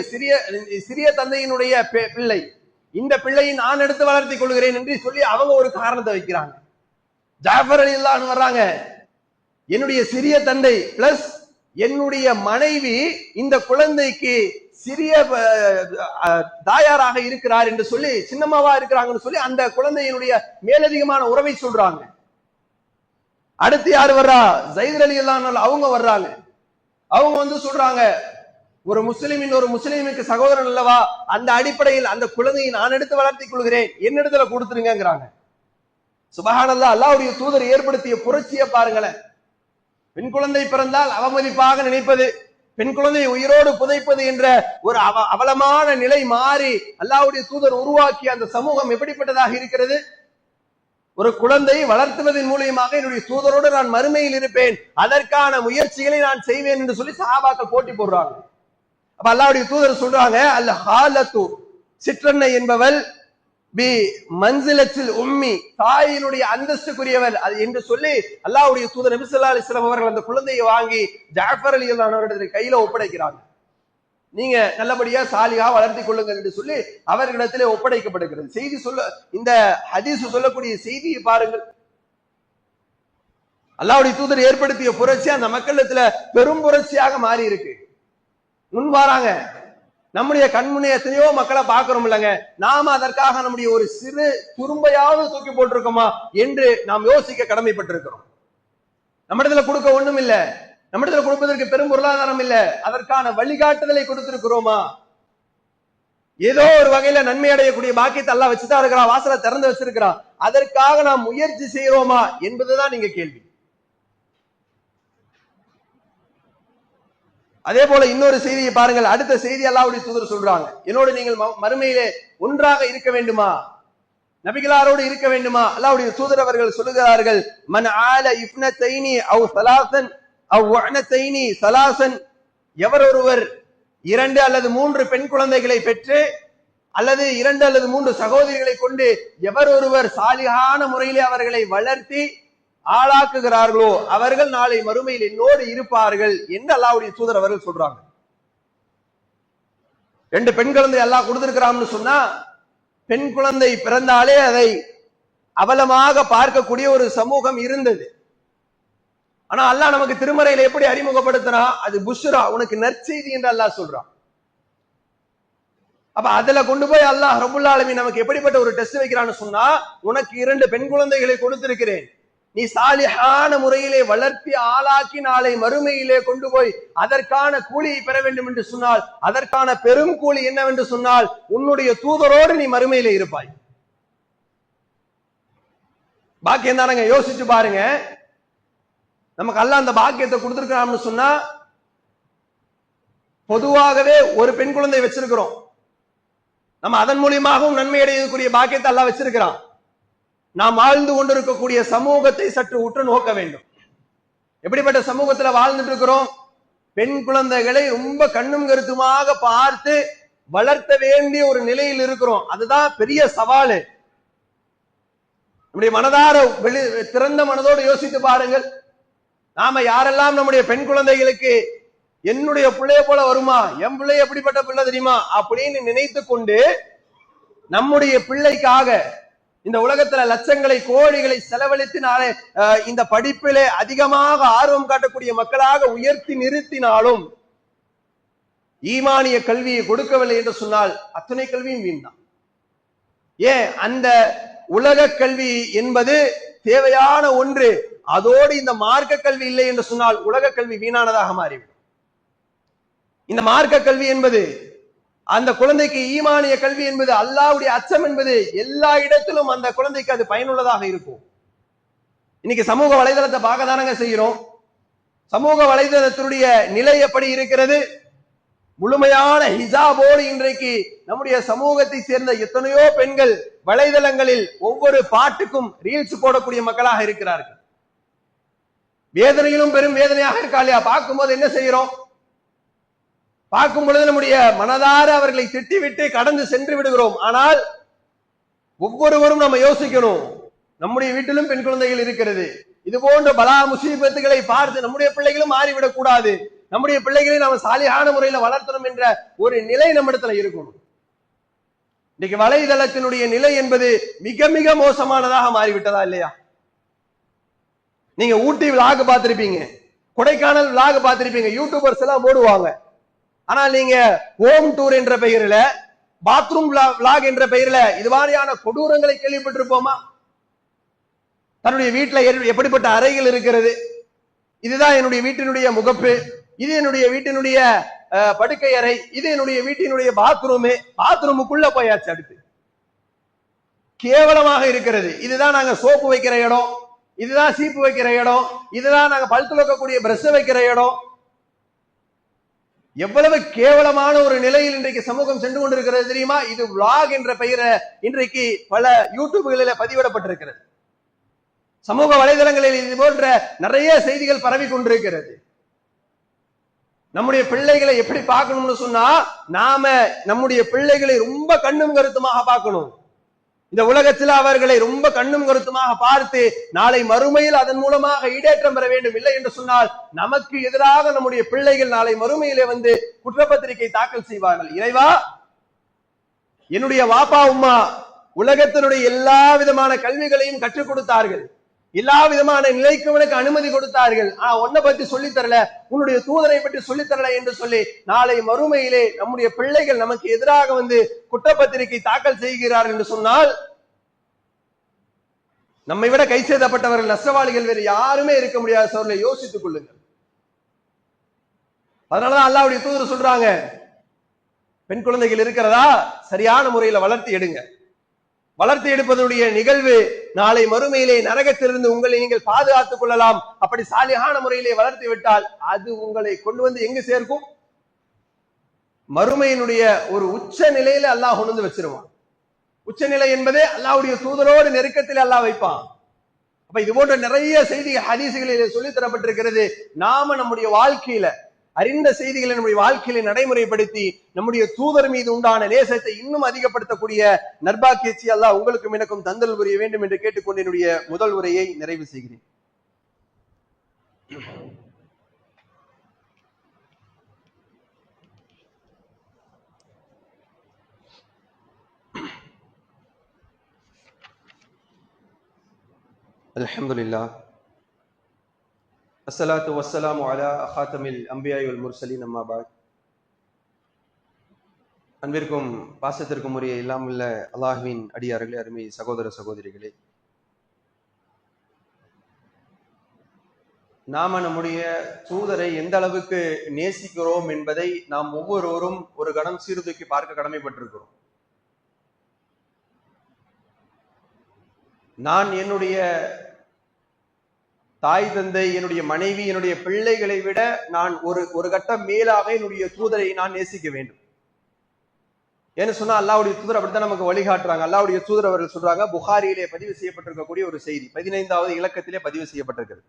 சிறிய தந்தையினுடைய பிள்ளை, இந்த பிள்ளையை நான் எடுத்து வளர்த்தி கொள்கிறேன் என்று சொல்லி அவங்க ஒரு காரணத்தை வைக்கிறாங்க. ஜாஃபர் ரலியல்லாஹு அன்ஹு வர்றாங்க, என்னுடைய சிறிய தந்தை பிளஸ் என்னுடைய மனைவி இந்த குழந்தைக்கு சிறிய தாயாராக இருக்கிறார் என்று சொல்லி, சின்னம்மாவா இருக்கிறாங்கன்னு சொல்லி அந்த குழந்தையினுடைய மேலதிகமான உறவை சொல்றாங்க. அடுத்து யாரு வர்றா? ஸைத் ரலியல்லாஹு அன்ஹு அவங்க வர்றாங்க. அவங்க வந்து சொல்றாங்க, ஒரு முஸ்லிமின் ஒரு முஸ்லிமுக்கு சகோதரன் அல்லவா, அந்த அடிப்படையில் அந்த குழந்தையை நான் எடுத்து வளர்த்திக் கொள்கிறேன், என்னிடத்துல கொடுத்துருங்கிறாங்க. சுபஹானல்லாஹ், அல்லாஹ்வுடைய தூதர் ஏற்படுத்திய புரட்சியை பாருங்களேன். பெண் குழந்தை பிறந்தால் அவமதிப்பாக நினைப்பது, பெண் குழந்தையை உயிரோடு புதைப்பது என்ற ஒரு அவலமான நிலை மாறி அல்லாஹ்வுடைய தூதர் உருவாக்கிய அந்த சமூகம் எப்படிப்பட்டதாக இருக்கிறது? ஒரு குழந்தை வளர்த்துவதன் மூலியமாக என்னுடைய தூதரோடு நான் மறுமையில் இருப்பேன், அதற்கான முயற்சிகளை நான் செய்வேன் என்று சொல்லி சஹாபாக்கள் போட்டி போடுறாங்க. அப்ப அல்லாஹ்வுடைய தூதர் சொல்றாங்க, அல்ல ஹாலத்து சிற்றன்னை என்பவள் பி மன்சிலத்தில் உம்மி, தாயினுடைய அந்தஸ்துக்குரியவர் அது என்று சொல்லி அல்லாஹ்வுடைய தூதர் நபி ஸல்லல்லாஹு அலைஹி வஸல்லம் அவர்கள் அந்த குழந்தையை வாங்கி ஜாஃபர் ரலியல்லாஹு அன்ஹு அவர்களுடைய கையில ஒப்படைக்கிறாங்க. நீங்க நல்லபடியா சாலியா வளர்த்தி கொள்ளுங்கள் என்று சொல்லி அவர்களிடத்திலே ஒப்படைக்கப்படுகிறது. செய்தி சொல்ல இந்த ஹதீஸ் சொல்லக்கூடிய செய்தியை பாருங்கள். அல்லாஹ்வுடைய தூதர் ஏற்படுத்திய புரட்சி அந்த மக்களிடத்துல பெரும் புரட்சியாக மாறி இருக்கு. முன் வராங்க, நம்முடைய கண்முன்னே எத்தனையோ மக்களை பார்க்கிறோம் இல்லைங்க, நாம அதற்காக நம்முடைய ஒரு சிறு துரும்பையாவது தூக்கி போட்டிருக்கோமா என்று நாம் யோசிக்க கடமைப்பட்டிருக்கிறோம். நம்மிடத்துல கொடுக்க ஒண்ணும் இல்ல, நம்மிடத்துல கொடுப்பதற்கு பெரும் பொருளாதாரம் இல்ல, அதற்கான வழிகாட்டுதலை கொடுத்திருக்கிறோமா? ஏதோ ஒரு வகையில நன்மை அடையக்கூடிய பாக்கியத்தை அல்லாஹ் வச்சுதான் இருக்கிறான், வாசலை திறந்து வச்சிருக்கிறான், அதற்காக நாம் முயற்சி செய்யறோமா என்பதுதான் நீங்க கேள்வி. அதே போல இன்னொரு செய்தியை பாருங்கள். அடுத்த செய்தி அல்லாஹ்வுடைய தூதர் சொல்றாங்க, என்னோடு நீங்கள் மறுமையிலே ஒன்றாக இருக்க வேண்டுமா, நபிகளாரோடு இருக்க வேண்டுமா? அல்லாஹ்வுடைய தூதர் அவர்கள் சொல்லுகிறார்கள், மன் ஆல இப்னத்தைனி அவ் ஸலாசன் அவ் வஅனத்தைனி ஸலாசன், எவர் ஒருவர் 2 அல்லது 3 பெண் குழந்தைகளை பெற்று அல்லது 2 அல்லது 3 சகோதரிகளை கொண்டு எவர் ஒருவர் சாலிகான முறையிலே அவர்களை வளர்த்தி ஆளாக்குகிறார்களோ அவர்கள் நாளை மறுமையில் என்னோடு இருப்பார்கள் என்று அல்லாஹ்வுடைய தூதர் அவர்கள் சொல்றாங்க. 2 பெண் குழந்தை அல்லாஹ் கொடுத்திருக்கிறான்னு சொன்னா, பெண் குழந்தை பிறந்தாலே அதை அவலமாக பார்க்கக்கூடிய ஒரு சமூகம் இருந்தது. ஆனா அல்லாஹ் நமக்கு திருமறையில எப்படி அறிமுகப்படுத்தினா, அது புஷ்ரா, உனக்கு நற்செய்தி என்று அல்லாஹ் சொல்றான். அப்ப அதுல கொண்டு போய் அல்லாஹ் ரப்புல் ஆலமீன் நமக்கு எப்படிப்பட்ட ஒரு டெஸ்ட் வைக்கிறான்னு சொன்னா, உனக்கு 2 பெண் குழந்தைகளை கொடுத்திருக்கிறேன், நீ சாலிஹான முறையிலே வளர்த்தி ஆளாக்கி நாளை மறுமையிலே கொண்டு போய் அதற்கான கூலியை பெற வேண்டும் என்று சொன்னால், அதற்கான பெரும் கூலி என்னவென்று சொன்னால், உன்னுடைய தூதரோடு நீ மறுமையிலே இருப்பாய். பாக்கியம் தானங்க, யோசிச்சு பாருங்க. நமக்கு அல்லாஹ் அந்த பாக்கியத்தை கொடுத்திருக்கிறான்னு சொன்னா, பொதுவாகவே ஒரு பெண் குழந்தை வச்சிருக்கிறோம், நம்ம அதன் மூலியமாகவும் நன்மை அடையக்கூடிய பாக்கியத்தை அல்லாஹ் வச்சிருக்கிறான். நாம் வாழ்ந்து கொண்டிருக்கக்கூடிய சமூகத்தை சற்று உற்று நோக்க வேண்டும். எப்படிப்பட்ட சமூகத்துல வாழ்ந்துட்டு இருக்கிறோம்? பெண் குழந்தைகளை ரொம்ப கண்ணும் கருத்துமாக பார்த்து வளர்த்த வேண்டிய ஒரு நிலையில் இருக்கிறோம். அதுதான் பெரிய சவாலு. நம்முடைய மனதார திறந்த மனதோடு யோசித்து பாருங்கள். நாம யாரெல்லாம் நம்முடைய பெண் குழந்தைகளுக்கு என்னுடைய பிள்ளைய போல வருமா, என் பிள்ளை எப்படிப்பட்ட பிள்ளை தெரியுமா அப்படின்னு நினைத்து கொண்டு நம்முடைய பிள்ளைக்காக இந்த உலகத்துல லட்சங்களை கோடிகளை செலவழித்து நாளே இந்த படிப்பிலே அதிகமாக ஆர்வம் காட்டக்கூடிய மக்களாக உயர்த்தி நிறுத்தினாலும் ஈமானிய கல்வியை கொடுக்கவில்லை என்று சொன்னால் அத்தனை கல்வியும் வீண் தான். ஏன், அந்த உலக கல்வி என்பது தேவையான ஒன்று, அதோடு இந்த மார்க்க கல்வி இல்லை என்று சொன்னால் உலக கல்வி வீணானதாக மாறிவிடும். இந்த மார்க்க கல்வி என்பது, அந்த குழந்தைக்கு ஈமானிய கல்வி என்பது, அல்லாஹ்வுடைய அச்சம் என்பது எல்லா இடத்திலும் அந்த குழந்தைக்கு அது பயனுள்ளதாக இருக்கும். இன்னைக்கு சமூக வலைதளத்தை பார்க்க தானங்க செய்கிறோம். சமூக வலைதளத்தினுடைய நிலை எப்படி இருக்கிறது? முழுமையான ஹிஜாபோடு இன்றைக்கு நம்முடைய சமூகத்தை சேர்ந்த எத்தனையோ பெண்கள் வலைதளங்களில் ஒவ்வொரு பாட்டுக்கும் ரீல்ஸ் போடக்கூடிய மக்களாக இருக்கிறார்கள். வேதனையிலும் பெரும் வேதனையாக இருக்கா இல்லையா? பார்க்கும்போது என்ன செய்கிறோம்? பார்க்கும் பொழுது நம்முடைய மனதார அவர்களை திட்டிவிட்டு கடந்து சென்று விடுகிறோம். ஆனால் ஒவ்வொருவரும் நம்ம யோசிக்கணும், நம்முடைய வீட்டிலும் பெண் குழந்தைகள் இருக்கிறது. இது போன்ற பலா முசீபத்துகளை பார்த்து நம்முடைய பிள்ளைகளும் மாறிவிடக் கூடாது, நம்முடைய பிள்ளைகளை நாம சாலியான முறையில வளர்த்தணும் என்ற ஒரு நிலை நம்மிடத்துல இருக்கணும். இன்னைக்கு வலைதளத்தினுடைய நிலை என்பது மிக மிக மோசமானதாக மாறிவிட்டதா இல்லையா? நீங்க ஊட்டி விளாக் பார்த்திருப்பீங்க, கொடைக்கானல் விளாக் பார்த்திருப்பீங்க, யூடியூபர்ஸ் எல்லாம் போடுவாங்க. ஆனால் நீங்க ஹோம் டூர் என்ற பெயரில, பாத்ரூம் விளாக் என்ற பெயரில இது மாதிரியான கொடூரங்களை கேள்விப்பட்டிருப்போமா? தன்னுடைய வீட்டுல எப்படிப்பட்ட அறைகள் இருக்கிறது, இதுதான் என்னுடைய வீட்டினுடைய முகப்பு, இது என்னுடைய வீட்டினுடைய படுக்கை அறை, இது என்னுடைய வீட்டினுடைய பாத்ரூமுக்குள்ள போயாச்சு. அடுத்து கேவலமாக இருக்கிறது. இதுதான் நாங்க சோப்பு வைக்கிற இடம், இதுதான் சீப்பு வைக்கிற இடம், இதுதான் நாங்க பல் துலக்கக்கூடிய பிரஷ் வைக்கிற இடம். எவ்வளவு கேவலமான ஒரு நிலையில் இன்றைக்கு சமூகம் சென்று கொண்டிருக்கிறது தெரியுமா? இது விளாக் என்ற பெயரை இன்றைக்கு பல யூடியூப்களில பதிவிடப்பட்டிருக்கிறது. சமூக வலைதளங்களில் இது போன்ற நிறைய செய்திகள் பரவி கொண்டிருக்கிறது. நம்முடைய பிள்ளைகளை எப்படி பார்க்கணும்னு சொன்னா, நாம நம்முடைய பிள்ளைகளை ரொம்ப கண்ணும் கருத்துமாக பார்க்கணும். இந்த உலகத்தில் அவர்களை ரொம்ப கண்ணும் கருத்துமாக பார்த்து நாளை மறுமையில் அதன் மூலமாக ஈடேற்றம் பெற வேண்டும். இல்லை என்று சொன்னால் நமக்கு எதிராக நம்முடைய பிள்ளைகள் நாளை மறுமையிலே வந்து குற்றப்பத்திரிகை தாக்கல் செய்வார்கள். இறைவா, என்னுடைய வாப்பா உம்மா உலகத்தினுடைய எல்லா விதமான கல்விகளையும் கற்றுக் கொடுத்தார்கள், எல்லா விதமான நிலைக்கும் எனக்கு அனுமதி கொடுத்தார்கள், உன்னை பத்தி சொல்லித்தரல, உன்னுடைய தூதரை பற்றி சொல்லித்தரல என்று சொல்லி நாளை மறுமையிலே நம்முடைய பிள்ளைகள் நமக்கு எதிராக வந்து குற்றப்பத்திரிகை தாக்கல் செய்கிறார்கள் என்று சொன்னால், நம்மை விட கை செய்தப்பட்டவர்கள் நஷ்டவாளிகள் வேறு யாருமே இருக்க முடியாத சூழலை யோசித்துக் கொள்ளுங்கள். அதனாலதான் அல்லாஹ்வுடைய தூதர் சொல்றாங்க, பெண் குழந்தைகள் இருக்கிறதா, சரியான முறையில வளர்த்தி எடுங்க. வளர்த்து எடுப்பதனுடைய நிகழ்வு நாளை மறுமையிலே நரகத்திலிருந்து உங்களை நீங்கள் பாதுகாத்துக் கொள்ளலாம். அப்படி சாலியான முறையிலே வளர்த்து விட்டால் அது உங்களை கொண்டு வந்து எங்கு சேர்க்கும்? மறுமையினுடைய ஒரு உச்ச நிலையில அல்லாஹ் கொண்டு வந்து வச்சிருவான். உச்சநிலை என்பதே அல்லாஹ்வுடைய தூதரோடு நெருக்கத்தில் அல்லாஹ் வைப்பான். அப்ப இது போன்ற நிறைய செய்திகள் ஹதீசுகளிலே சொல்லித் தரப்பட்டிருக்கிறது. நாம நம்முடைய வாழ்க்கையில அறிந்த செய்திகளை நம்முடைய வாழ்க்கையில நடைமுறைப்படுத்தி நம்முடைய தூதர் மீது உண்டான நேசத்தை இன்னும் அதிகப்படுத்தக்கூடிய நற்பாக்கியத்தை அல்லாஹ் உங்களுக்கும் எனக்கும் தந்தல் புரிய வேண்டும் என்று கேட்டுக்கொண்டு என்னுடைய முதல் உரையை நிறைவு செய்கிறேன். அல்ஹம்துலில்லாஹ் அஸ்ஸலாத்து வஸ்ஸலாமு அலா ஹாத்தமில் அம்பியாய் வல் முர்சலீன், அம்மா பஅத். அன்பிற்கும் பாசத்திற்கும் உரிய எல்லாம் உள்ள அல்லாஹ்வின் அடியார்களே, அருமை சகோதர சகோதரிகளே, நாம நம்முடைய தூதரை எந்த அளவுக்கு நேசிக்கிறோம் என்பதை நாம் ஒவ்வொருவரும் ஒரு கணம் சீர்தூக்கி பார்க்க கடமைப்பட்டிருக்கிறோம். நான் என்னுடைய தாய் தந்தை, என்னுடைய மனைவி, என்னுடைய பிள்ளைகளை விட நான் ஒரு கட்டம் மேலாக என்னுடைய தூதரை நான் நேசிக்க வேண்டும். ஏன்னு சொன்னா அல்லாஹ்வுடைய தூதர் அப்படித்தான் நமக்கு வழிகாட்டுறாங்க. அல்லாஹ்வுடைய தூதர் அவர்கள் சொல்றாங்க, புகாரியிலே பதிவு செய்யப்பட்டிருக்கக்கூடிய ஒரு செய்தி 15வது இலக்கத்திலே பதிவு செய்யப்பட்டிருக்கிறது.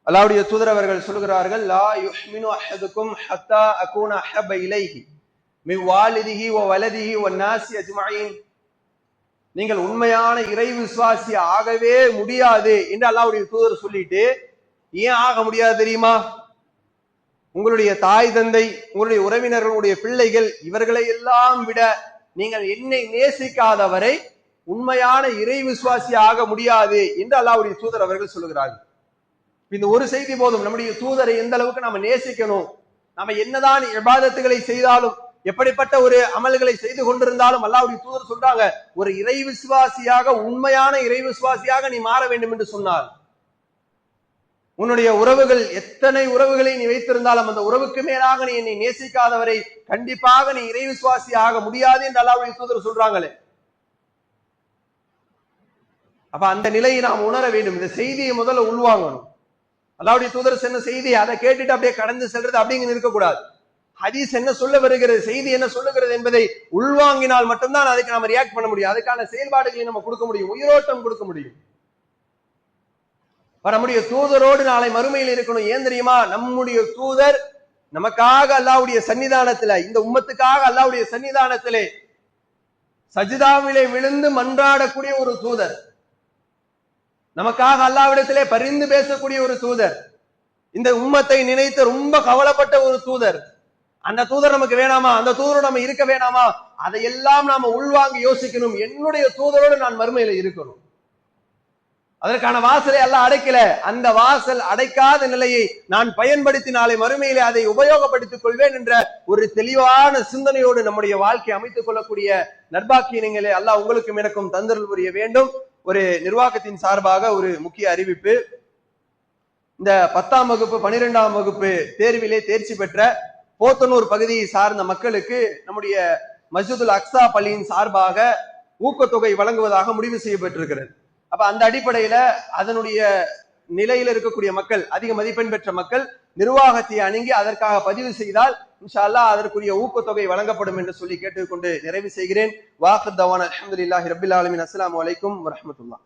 அல்லாஹ்வுடைய தூதர் அவர்கள் சொல்கிறார்கள், லா யுஹ்மினு அஹதுக்கும் ஹத்தா அகூன அஹப்ப இலைஹி மின் வாலிதிஹி வ வலதிஹி வ நாஸி அஜ்மஈன். நீங்கள் உண்மையான இறை விசுவாசி ஆகவே முடியாது என்று அல்லாஹ்வுடைய தூதர் சொல்லிட்டு, ஏன் ஆக முடியாது தெரியுமா? உங்களுடைய தாய் தந்தை, உங்களுடைய உறவினர்கள், உங்களுடைய பிள்ளைகள், இவர்களை எல்லாம் விட நீங்கள் என்னை நேசிக்காதவரை உண்மையான இறை விசுவாசி ஆக முடியாது என்று அல்லாஹ்வுடைய தூதர் அவர்கள் சொல்லுகிறார்கள். இந்த ஒரு செய்தி போதும், நம்முடைய தூதரை எந்த அளவுக்கு நாம நேசிக்கணும். நாம என்னதான் இபாதத்துகளை செய்தாலும், எப்படிப்பட்ட ஒரு அமல்களை செய்து கொண்டிருந்தாலும் அல்லாஹ்வுடைய தூதர் சொல்றாங்க, ஒரு இறை விசுவாசியாக, உண்மையான இறை விசுவாசியாக நீ மாற வேண்டும் என்று சொன்னார். உன்னுடைய உறவுகள், எத்தனை உறவுகளை நீ வைத்திருந்தாலும் அந்த உறவுக்கு மேலாக நீ என்னை நேசிக்காதவரை கண்டிப்பாக நீ இறை விசுவாசி ஆக முடியாது என்று அல்லாஹ்வுடைய தூதர் சொல்றாங்களே. அப்ப அந்த நிலையை நாம் உணர வேண்டும். இந்த செய்தியை முதல்ல உள்வாங்கணும். அல்லாஹ்வுடைய தூதர் சொன்ன செய்தி அதை கேட்டுட்டு அப்படியே கடந்து செல்றது அப்படிங்க இருக்கக்கூடாது. ஹதீஸ் என்ன சொல்ல வருகிறது, செய்தி என்ன சொல்லுகிறது என்பதை உள்வாங்கினால் மட்டும்தான் அதுக்கு நம்ம ரியாக்ட் பண்ண முடியும். அதுக்கான செயல்பாடுகளை நம்ம கொடுக்க முடியும், உயிரோட்டம் கொடுக்க முடியும். நம்முடைய தூதரோடு நாளை மறுமையில் இருக்கணும். ஏன் தெரியுமா? நம்முடைய தூதர் நமக்காக அல்லாஹ்வுடைய சன்னிதானத்துல, இந்த உம்மத்துக்காக அல்லாஹ்வுடைய சன்னிதானத்திலே சஜிதாவிலே விழுந்து மன்றாடக்கூடிய ஒரு தூதர், நமக்காக அல்லாஹ்விடத்திலே பரிந்து பேசக்கூடிய ஒரு தூதர், இந்த உம்மத்தை நினைத்து ரொம்ப கவலைப்பட்ட ஒரு தூதர். அந்த தூதர் நமக்கு வேணாமா? அந்த தூதரோடு நம்ம இருக்க வேணாமா? அதையெல்லாம் நாம உள்வாங்கி யோசிக்கணும். என்னுடைய தூதரோடு நான் மறுமையில இருக்கணும். அதற்கான வாசலை அல்லாஹ் அடைக்கல. அந்த வாசல் அடைக்காத நிலையை நான் பயன்படுத்தி நாளை மறுமையிலே அதை உபயோகப்படுத்திக் கொள்வேன் என்ற ஒரு தெளிவான சிந்தனையோடு நம்முடைய வாழ்க்கையை அமைத்துக் கொள்ளக்கூடிய நற்பாக்கியங்களை அல்லாஹ் உங்களுக்கும் எனக்கும் தந்தருள் புரிய வேண்டும். ஒரு நிர்வாகத்தின் சார்பாக ஒரு முக்கிய அறிவிப்பு. இந்த 10ஆம் வகுப்பு 12ஆம் வகுப்பு தேர்விலே தேர்ச்சி பெற்ற போத்தனூர் பகுதியை சார்ந்த மக்களுக்கு நம்முடைய மஸ்ஜிதுல் அக்ஸா பள்ளியின் சார்பாக ஊக்கத்தொகை வழங்குவதாக முடிவு செய்யப்பட்டிருக்கிறது. அப்ப அந்த அடிப்படையில அதனுடைய நிலையில இருக்கக்கூடிய மக்கள், அதிக மதிப்பெண் பெற்ற மக்கள் நிர்வாகத்தை அணுகி அதற்காக பதிவு செய்தால் இன்ஷா அல்லாஹ் அதற்குரிய ஊக்கத்தொகை வழங்கப்படும் என்று சொல்லி கேட்டுக்கொண்டு நிறைவு செய்கிறேன். வாஹிர் தவானா அல்ஹம்துலில்லாஹி ரப்பில் ஆலமீன். அஸ்ஸலாமு அலைக்கும் வரஹ்மத்துல்லாஹ்.